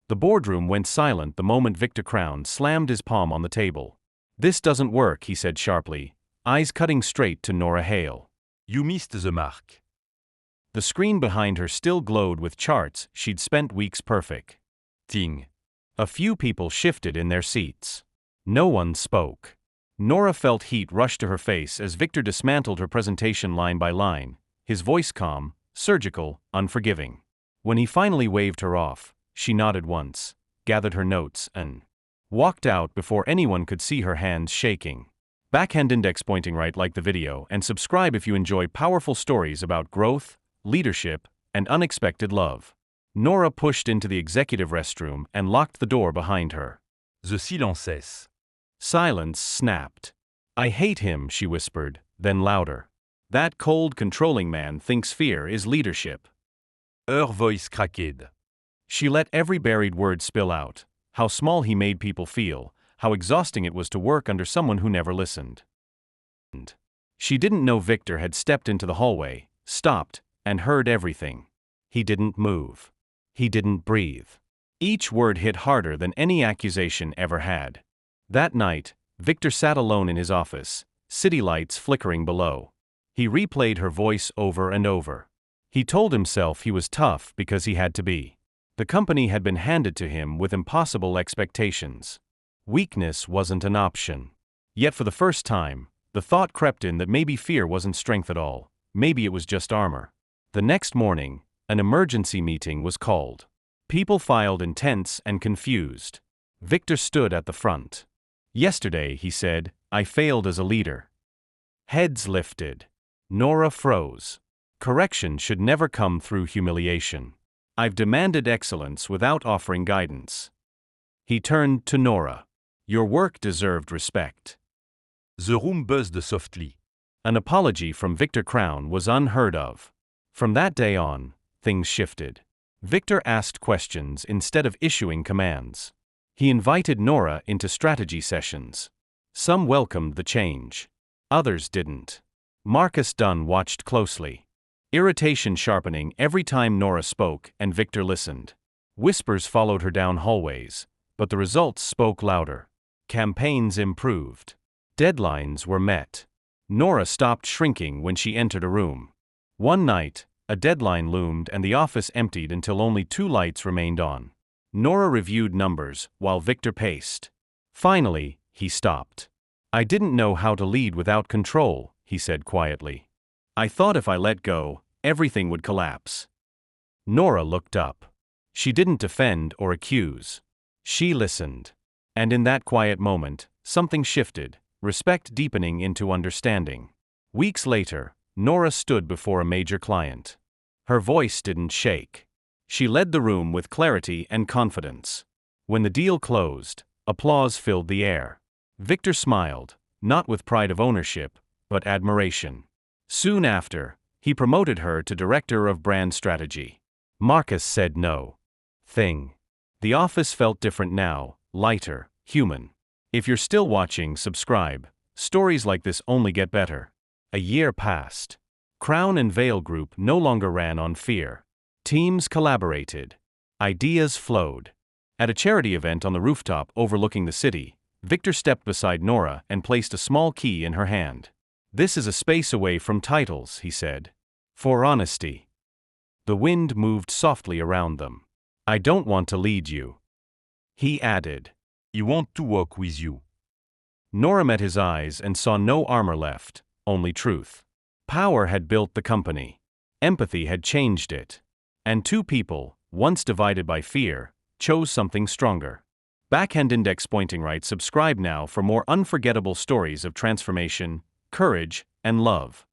The boardroom went silent the moment Victor Crowne slammed his palm on the table. "This doesn't work," he said sharply, eyes cutting straight to Nora Hale. You missed the mark. The screen behind her still glowed with charts she'd spent weeks Ting. A few people shifted in their seats. No one spoke. Nora felt heat rush to her face as Victor dismantled her presentation line by line, his voice calm, surgical, unforgiving. When he finally waved her off, she nodded once, gathered her notes, and walked out before anyone could see her hands shaking. Backhand index pointing right, like the video, and subscribe if you enjoy powerful stories about growth, leadership, and unexpected love. Nora pushed into the executive restroom and locked the door behind her. The silences. Silence snapped. "I hate him," she whispered, then louder. "That cold, controlling man thinks fear is leadership." Her voice cracked. She let every buried word spill out, how small he made people feel, how exhausting it was to work under someone who never listened. She didn't know Victor had stepped into the hallway, stopped, and heard everything. He didn't move. He didn't breathe. Each word hit harder than any accusation ever had. That night, Victor sat alone in his office, city lights flickering below. He replayed her voice over and over. He told himself he was tough because he had to be. The company had been handed to him with impossible expectations. Weakness wasn't an option. Yet for the first time, the thought crept in that maybe fear wasn't strength at all, maybe it was just armor. The next morning, an emergency meeting was called. People filed in tense and confused. Victor stood at the front. "Yesterday," he said, "I failed as a leader." Heads lifted. Nora froze. Correction should never come through humiliation. "I've demanded excellence without offering guidance." He turned to Nora. "Your work deserved respect." The room buzzed softly. An apology from Victor Crowne was unheard of. From that day on, things shifted. Victor asked questions instead of issuing commands. He invited Nora into strategy sessions. Some welcomed the change. Others didn't. Marcus Dunn watched closely. Irritation sharpening every time Nora spoke and Victor listened. Whispers followed her down hallways, but the results spoke louder. Campaigns improved. Deadlines were met. Nora stopped shrinking when she entered a room. One night, a deadline loomed and the office emptied until only 2 lights remained on. Nora reviewed numbers while Victor paced. Finally, he stopped. "I didn't know how to lead without control," he said quietly. "I thought if I let go, everything would collapse." Nora looked up. She didn't defend or accuse. She listened. And in that quiet moment, something shifted, respect deepening into understanding. Weeks later, Nora stood before a major client. Her voice didn't shake. She led the room with clarity and confidence. When the deal closed, applause filled the air. Victor smiled, not with pride of ownership, but admiration. Soon after, he promoted her to director of brand strategy. Marcus said no. The office felt different now, lighter, human. If you're still watching, subscribe. Stories like this only get better. A year passed. Crowne and Vale Group no longer ran on fear. Teams collaborated. Ideas flowed. At a charity event on the rooftop overlooking the city, Victor stepped beside Nora and placed a small key in her hand. "This is a space away from titles," he said. "For honesty." The wind moved softly around them. "I don't want to lead you." He added, I want to walk with you. Nora met his eyes and saw no armor left, only truth. Power had built the company. Empathy had changed it. And 2 people, once divided by fear, chose something stronger. Backhand index pointing right. Subscribe now for more unforgettable stories of transformation, courage, and love.